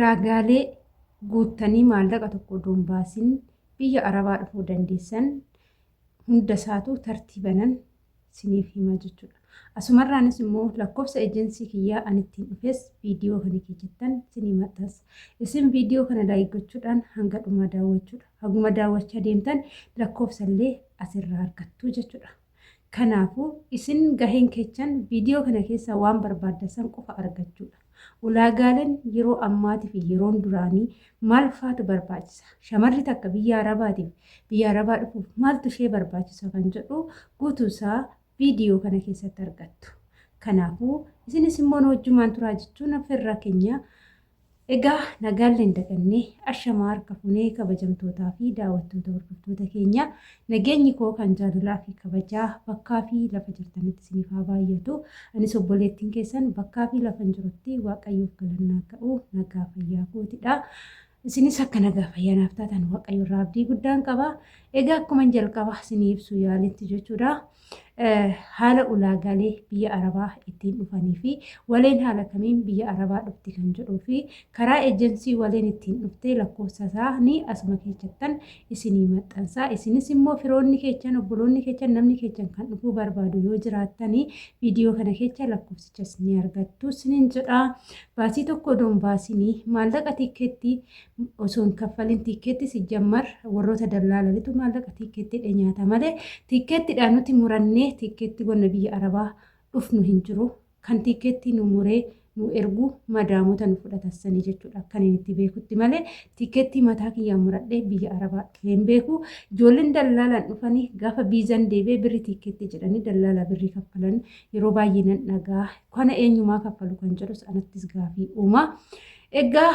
Ulaagaalee guuttanii maallaqa tokko osoo hin baasin biyya Arabaa dhufuu dandeessan hunda isaatu tartiibanan isiniif hima jechuudha. Asumarraanis immoo lakkoofsa ejensii kiyyaa ani ittiin dhufes viidiyoo kana keessattan isinii maxxansa. Isin viidiyoo kana daawwachuudhaan hanga dhumaa daawwachuudha. Haguma daawwachaa deemtan lakkoofsa illee asirraa argattu jechuudha. Kanaafuu isin gaheen keessan viidiyoo kana keessa waan barbaaddan qofa argachuudha. Ulaagaaleen yeroo ammaatii fi yeroon duraanii maal faatu barbaachisa? Shamarri takka biyya Arabaa dhufuuf maaltu ishee barbaachisa kan jedhu guutuusaa viidiyoo kana keessatti argattu. Kanaafuu isinis immoo wajjumaan turaa jechuun affeerraa keenya egaa nagaallee dagannee ashamaa harka funee kabajamtootaa fi daawwattoota hordoftoota keenya nageenyi koo kan jaalalaa fi kabajaa bakkaa fi lafa jirtanitti isiniif haa baay'atu. Anis obboleettiin keessan bakkaa fi lafa jirutti waaqayyoof galannaa ga'u nagaa fayyaa kootidha. Isinis akka nagaa fayyaanaaf taatan waaqayyo irraa abdii guddaan qaba. Egaa akkuma jalqaba isinii ibsuu yaaletti jechuudha. Haala ulaagaalee biyya Arabaa ittiin dhufanii fi waleen haala kamiin biyya Arabaa dhufti kan jedhuu fi karaa ejensii waleen ittiin dhuftee lakkoofsa isaanii asuma keessattan isinii maxxansa. Isinis immoo firoonni keessan obboloonni keessan namni keessan kan dhufuu barbaadu yoo jiraattanii viidiyoo kana keessa lakkoofsichas ni argattu isiniin jedha. Baasii tokko odoon baasinii maallaqa tiikeettii osoo hin kaffalin tiikeetti si jammar warroota dallaalanitu maallaqa tiikeettiidha nyaata malee tiikeettiidhaan nuti murannee tiikeetti gonna biyya Arabaa dhufnu hin jiru. Kan tiikeetti nu muree nu ergu madaamota nu fudhatassanii jechuudha. Kan inni itti beekutti malee tiikeetti mataa kiyyaa muradhee biyya Arabaa hin beeku. Ijoolleen dallaalaan dhufanii gaafa biizan deebee birri tiikeetti jedhanii dallaalaa birrii kaffalan yeroo baay'ee nan dhagaa. Kana eenyumaa kaffalu kan jedhus anattis gaafii uuma. Egaa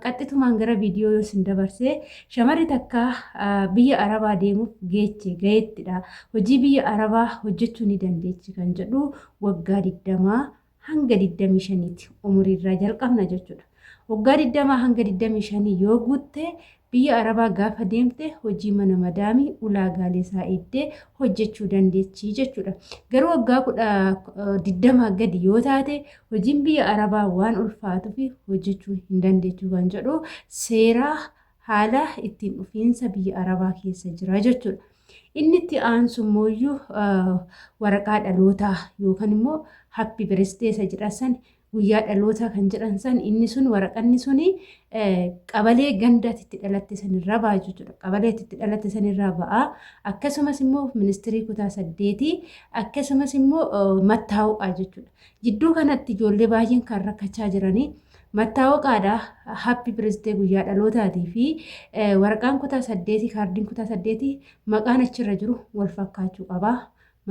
qaxxitumaan gara viidiyoo yoo isin dabarsee shamarri takka biyya Arabaa deemuuf gaheettidha. Hojii biyya Arabaa hojjechuu ni dandeechi kan jedhu waggaa 20 hanga 25ti umuriirraa jalqabna jechuudha. Waggaa 20 hanga 25 yoo guutte biyya Arabaa gaafa deemte hojii mana madaamii ulaagaalee isaa eeddee hojjechuu dandeechi jechuudha. Garuu waggaa 20 gadi yoo taate hojiin biyya Arabaa waan ulfaatuuf hojjechuu hin dandeechu kan jedhu seeraa haala ittiin dhufiinsa biyya Arabaa keessa jira jechuudha. Inni itti aansu immoo waraqaa dhalootaa yookaan immoo happy birthday isa jedhasan guyyaa dhalootaa kan jedhan san inni sun waraqanni suni qabalee gandaatti itti dhalatte sanirraa ba'a jechuudha. Qabalee itti dhalatte sanirraa ba'a. Akkasumas immoo ministirii kutaa 8 akkasumas immoo mattaawqaa jechuudha. Jidduu kanatti ijoollee baay'een kan rakkachaa jiranii mattaawqaadha happy birthday guyyaa dhalootaati fi waraqaan kutaa 8 kaardiin kutaa 8 maqaan achirra jiru wal fakkaachuu qaba.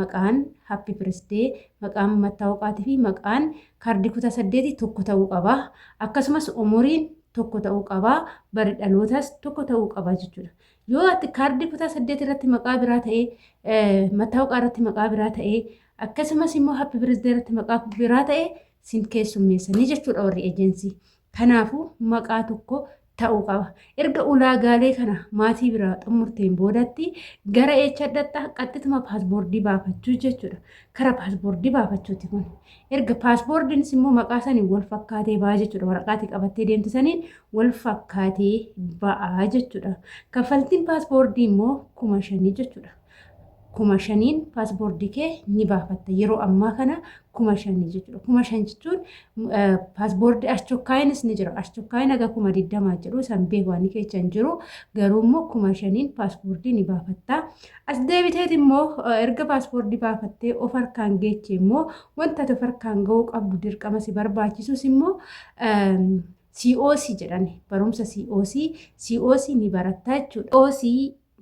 Maqaan happy birthday maqaan mattaawqaatii fi maqaan kaardii kutaa 8 tokko ta'uu qaba. Akkasumas umuriin tokko ta'uu qaba. Bari dhalootaas tokko ta'uu qaba jechuudha. Yoo ati kaardii kutaa 8 irratti maqaa biraa ta'ee mattaawqaa irratti maqaa biraa ta'ee akkasumas immoo happy birthday irratti maqaa biraa ta'ee sin keessummeessanii jechuudha warri ejensii. Kanaafuu maqaa tokko ta'uu qaba. Erga ulaagaalee kana maatii biraa xumurteen boodatti gara eechadhatta qaxxituma paaspoortii baafachuu jechuudha. Kara paaspoortii baafachuuti kun. Erga paaspoortiinis immoo maqaa sanii wal fakkaatee ba'a jechuudha. Waraqaatii qabattee deemtisaniin wal fakkaatee ba'a jechuudha. Kaffaltiin paaspoortii immoo 5,000 jechuudha. 5,000 paaspoortii kee ni baafatta. Yeroo ammaa kana 5,000 jechuudha. 5,000 jechuun paaspoortii ashchokkaayinis ni jira. Ashchokkaayin aga 20,000 jedhu san beekwaan keessa hin jiru. Garuu immoo 5,000 paaspoortii ni baafatta. As deebiteet immoo erga paaspoortii baafattee of harkaan geechee immoo wanta of harkaan ga'uu qabdu dirqama si barbaachisus immoo COC jedhani. Barumsa COC ni baratta jechuudha. COC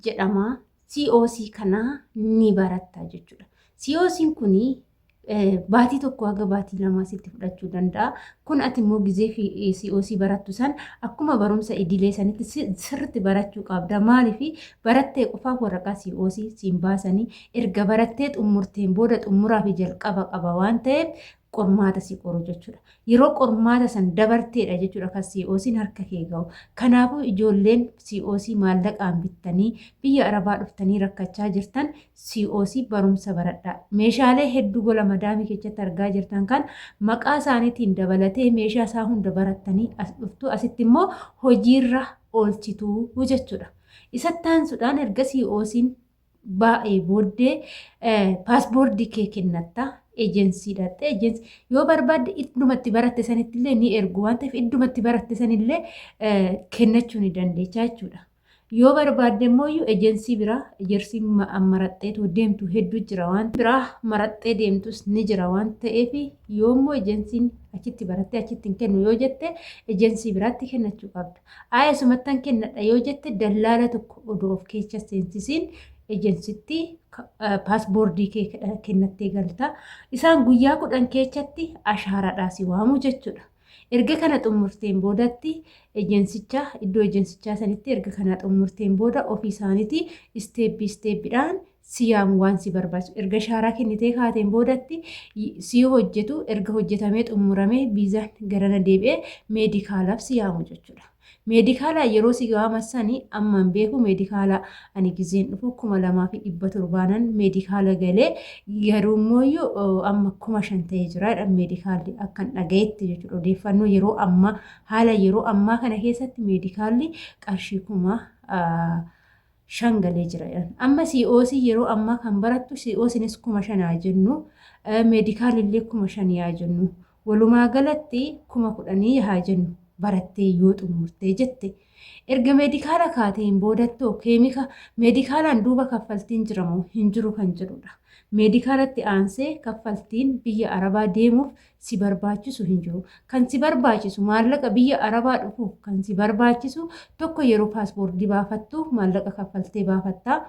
jedhama. COC kana ni baratta jechuudha. COC'n kuni baatii tokko haga baatii lama sitti fudhachuu danda'a. Kun ati immoo gizee fi COC barattu san akkuma barumsa idilee sanitti sirriitti barachuu qabda. Maaliif barattee qofaaf waraqaa COC siin baasanii erga barattee xumurteen booda xumuraa fi jalqaba qaba waan ta'eef qormaata si qoru jechuudha. Yeroo qormaata san dabarteedha jechuudha kan COC'n harka kee ga'u. Kanaafuu ijoolleen COC maallaqaan bittanii biyya Arabaa dhuftanii rakkachaa jirtan COC barumsa baradhaa. Meeshaalee hedduu gola madaamii keessatti argaa jirtan kan maqaa isaaniitiin dabalatee meeshaa isaa hunda barattanii as dhuftu asitti immoo hojiirra oolchituu jechuudha. Isatti aansuudhaan erga COC'n baay'ee booddee paaspoortii kee kennatta. Ejensii dhatte yoo barbaadde iddumatti baratte sanittillee ni ergu waan ta'eef iddumatti baratte sanillee kennachuu ni dandeecha jechuudha. Yoo barbaadde immoo ejensii biraa ejersii maraxxeetu deemtu hedduu jira waan biraa maraxxee deemtus ni jira waan ta'eef yoo immoo ejensiin achitti baratte achitti hin kennu yoo jette ejensii biraatti kennachuu qabda. Sumattan kennadha yoo jette dallaala tokko odoo of keessa seensisiin ejensitti paaspoortii kee kennattee galta. Isaan guyyaa 10 keessatti ashaaraadhaa si waamu jechuudha. Erga kana xumurteen boodatti iddoo ejensichaa sanitti erga kana xumurteen booda ofii isaaniitii isteeppiidhaan si yaamu waan si barbaachisu. Erga ashaaraa kennitee kaateen boodatti si hojjetu erga hojjetamee xumuramee viizaan garana deebi'ee meedikaalaaf si yaamu jechuudha. Meedikaala yeroo si waamassanii amman beeku meedikaala ani gizeen dhufu 2,700 meedikaala galee garuu immoo amma 5,000 ta'ee jira meedikaalli akkan dhagayetti jechuudha. Odeeffannoo yeroo ammaa haala yeroo ammaa kana keessatti meedikaalli qarshii 5,000 galee jira. Amma COC yeroo ammaa kan barattu COCnis 5,000 jennu meedikaalillee 5,000 yaa jennu walumaa galatti 10,000 yaa jennu. Barattee yoo xumurtee jette erga meedikaala kaateen boodattoo meedikaalaan duuba kaffaltiin jiramoo hin jiru kan jedhudha. Meedikaalatti aansee kaffaltiin biyya Arabaa deemuuf si barbaachisu hin jiru. Kan si barbaachisu maallaqa biyya Arabaa dhufuuf kan si barbaachisu tokko yeroo paaspoortii baafattu maallaqa kaffaltee baafattaa.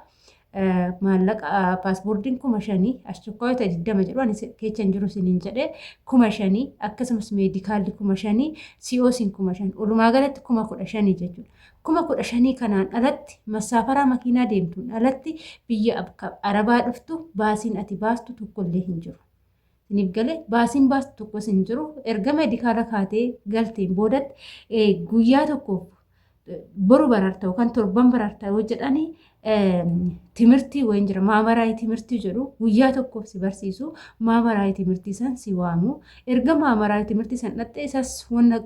Maallaqa paaspoortiin 5,000 ashokkoota 20 jedhu ani keessa hin jiru siniin jedhee 5,000 akkasumas meedikaalli 5,000 COC'n 5,000 walumaa galatti 15,000 jechuudha. 15,000 kanaan alatti masaafaraa makiinaa deemtuun alatti biyya Arabaa dhuftu baasiin ati baastu tokkollee hin jiru. Siniif galee baasiin baastu tokkos hin jiru. Erga meedikaala kaatee galteen boodatti guyyaa tokkoof boru bararta yookaan torban bararta yoo jedhanii timirtii wayin jira maamaraayii timirtii jedhu guyyaa tokkoof si barsiisu maamaraayii timirtii san si waamu erga maamaraayii timirtii san dhattee isas wanna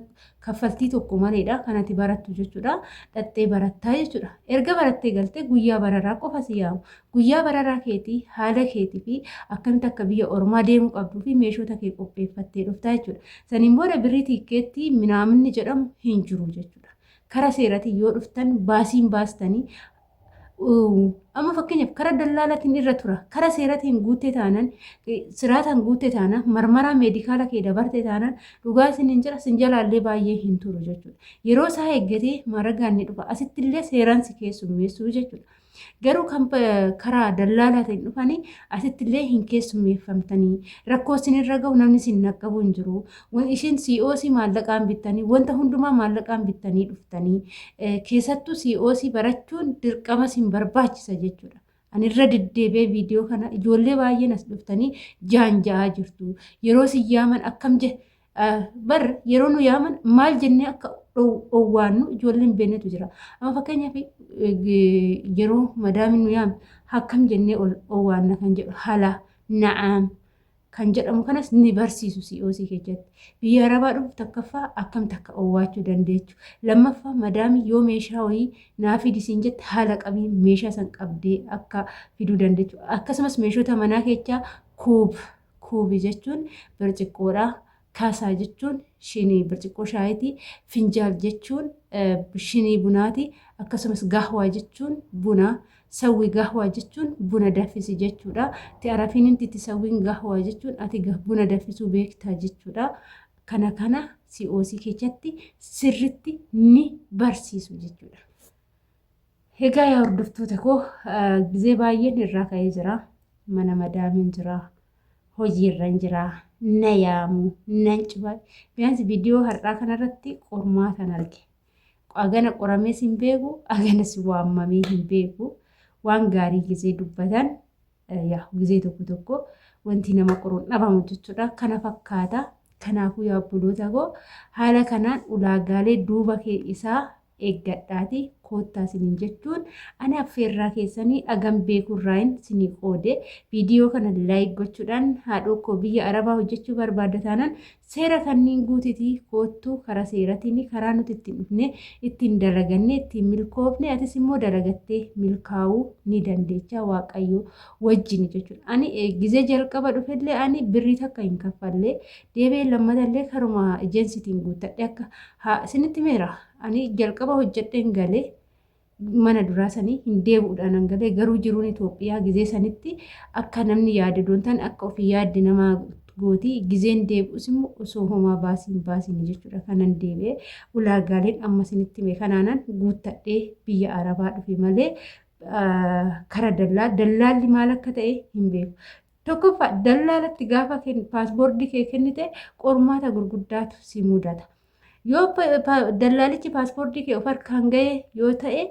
kaffaltii tokko maleedha kanatti barattu jechuudha dhattee barattaa jechuudha erga barattee galtee guyyaa bararaa qofa si yaamu guyyaa bararaa keetii haala keetii fi akkamitti akka biyya ormaa deemuu qabduu fi meeshota kee qopheeffattee dhuftaa jechuudha saniin booda birrii tiikeettii minaaminni jedhamu hin jiru jechuudha kara seeratiin yoo dhuftan baasiin baastanii amma fakkeenyaaf kara dallaalaatiin irra tura kara seeratiin guuttee taanan siraataan guuttee taanan marmaraa meedikaala kee dabarte taanan dhugaa isin hin jira sin jalaallee baay'ee hin turu jechuudha yeroo isaa eeggatee maragaan ni dhufa asittillee seeraan si keessummeessuu jechuudha garuu kan karaa dallaalaatiin dhufanii asittillee hin keessummeeffamtanii rakkoo isin irra gahu namni isin naqqabu hin jiru ishiin COC maallaqaan bittanii wanta hundumaa maallaqaan bittanii dhuftanii keessattuu COC barachuun dirqama isin barbaachisa jechuudha. Ani irra deddeebi'ee viidiyoo kana ijoollee baay'een as dhuftanii jaanja'aa jirtu yeroo si yaaman akkam bar yeroo nu yaaman maal jennee akka owwaannu ijoolleen beenetu jira amma fakkeenyaaf yeroo madaamin nu yaam akkam jennee owwaanna kan jedhu hala na'am kan jedhamu kanas ni barsiisu COC keessatti biyya arabaa dhufu takkaffaa akkam takka owwaachuu dandeechu lammaffaa madaami yoo meeshaa wayii naafi disiin jette haala qabii meeshaa san qabdee akka fiduu dandeechu akkasumas meeshota manaa keessaa kuubi jechuun birciqqoodha kaasaa jechuun shinii birciqqoo shaayitii finjaal jechuun shinii bunaati akkasumas gaahwaa jechuun buna sawwii gaahwaa jechuun buna danfisi jechuudha ti'arafiin inti sawwiin gaahwaa jechuun ati buna danfisuu beektaa jechuudha kana COC keessatti sirritti ni barsiisu jechuudha. Egaa yaa hordoftoota koo gizee baay'een irraa ka'ee jira mana madaamin jira hojii irra jira na yaamu nan cibaa biyaansi viidiyoo har'aa kanarratti qormaatan arge agana qoramee hin beeku agana si waamamee hin beeku waan gaarii gizee dubbatan yaa gizee tokko wanti nama qoruun dhabamu jechuudha. Kana fakkaata. Kanaafuu yaa obboloota koo haala kanaan ulaagaalee duuba isaa eeggadhaati koottaa isiniin jechuun ani affeerraa keessanii dhagam beekurraayin isinii qoode viidiyoo kana laayik gochuudhaan haadhoo koo biyya arabaa hojjechuu barbaadda taanaan seera kanneen guutitii koottuu karaa seeratiin karaa nuti ittiin dhufne ittiin dalaganne ittiin milkoofne atis immoo dalagattee milkaa'uu ni dandeecha waaqayyoo wajjin jechuudha. Ani gizee jalqaba dhufellee ani birrii takka hin kaffallee deebee lammatallee karuma ejeensitiin guuttadhe akka isinitti meera. Ani jalqaba hojjedheen galee mana duraa sanii hin deebi'uudhaan galee garuu jiruun Itoophiyaa gizee sanitti akka namni yaade doontaan akka ofii yaadde namaa gootii gizeen deebi'us immoo osoo homaa baasiin jechuudha. Kanan deebi'ee ulaagaaleen amma isinitti mee kanaanan guuttadhee biyya Arabaa dhufe malee kara dallaalli maal akka ta'e hin beeku. Tokkoffaa dallaalatti gaafa paaspoortii kee kennite qormaata gurguddaatu si mudata. Yoo dallaalichi paaspoortii kee of harkaan ga'e yoo ta'e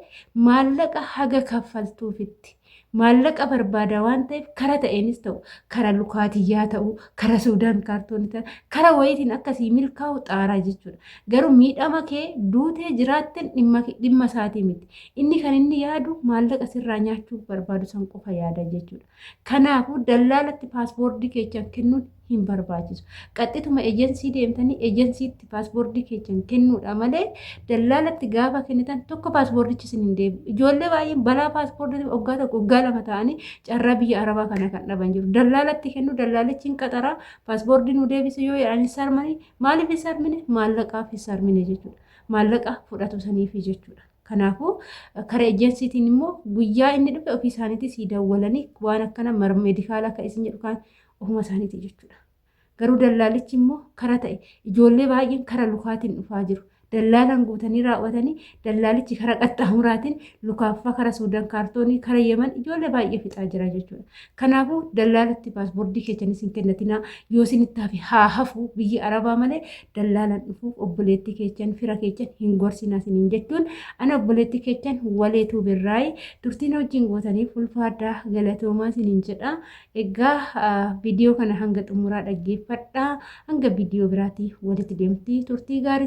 maallaqa haga kaffaltuufitti maallaqa barbaada waan ta'eef kara ta'eenis ta'u kara lukaatiyyaa ta'u kara suudaan kaartoonii ta'u kara wayitiin akkasii milkaa'u xaaraa jechuudha. Garuu miidhama kee duutee jiraatteen dhimma isaatii miti. Inni kan inni yaadu maallaqa sirraa nyaachuu barbaadu san qofa yaada jechuudha. Kanaafuu dallaalatti paaspoortii keechaan kennuun hin barbaachisu. Qaxxituma ejensii deemtanii ejensiitti paaspoortii keechaan kennuudha malee dallaalatti gaafa kennitan tokko paaspoortichi isin hin deebi'u. Ijoollee baay'een balaa paaspoortii waggaa tokko waggaa lama ta'anii carraa biyya Arabaa kana kan dhaban jiru. Dallaalatti kennu dallaalichi hin qaxaraa paaspoortii nu deebisu yoo jedhan sarmanii maaliif hin sarmine maallaqaaf hin sarmine jechuudha. Maallaqa fudhatu saniifi jechuudha. Kanaafuu karaa ejensiitiin immoo guyyaa inni dhufe ofii isaaniitti sii dawwalanii waan akkana meedikaala akka isin jedhu kan ofuma isaaniiti jechuudha. Garuu dallaalichi immoo kara ta'e ijoollee baay'een kara lukaatiin dhufaa jiru. Dallaalaan guutanii raawwatanii dallaalichi kara qaxxaamuraatiin lukaaffaa kara suudaan kaartoonii kara yeman ijoollee baay'ee fixaa jira jechuudha. Kanaafuu dallaalatti paaspoortii keechaan isin kennatinaa yoo isinitti hafe haa hafu biyya Arabaa malee dallaalaan dhufuuf obboleettii keechaan fira keechaan hin gorsinaa isiniin jechuun ana obboleettii keechaan waleetuu birraayii turtiin wajjin gootanii ulfaadhaa galatoomaa isiniin jedha. Egaa viidiyoo kana hanga xumuraa dhaggeeffadhaa hanga viidiyoo biraatii walitti deemtii turtii gaarii.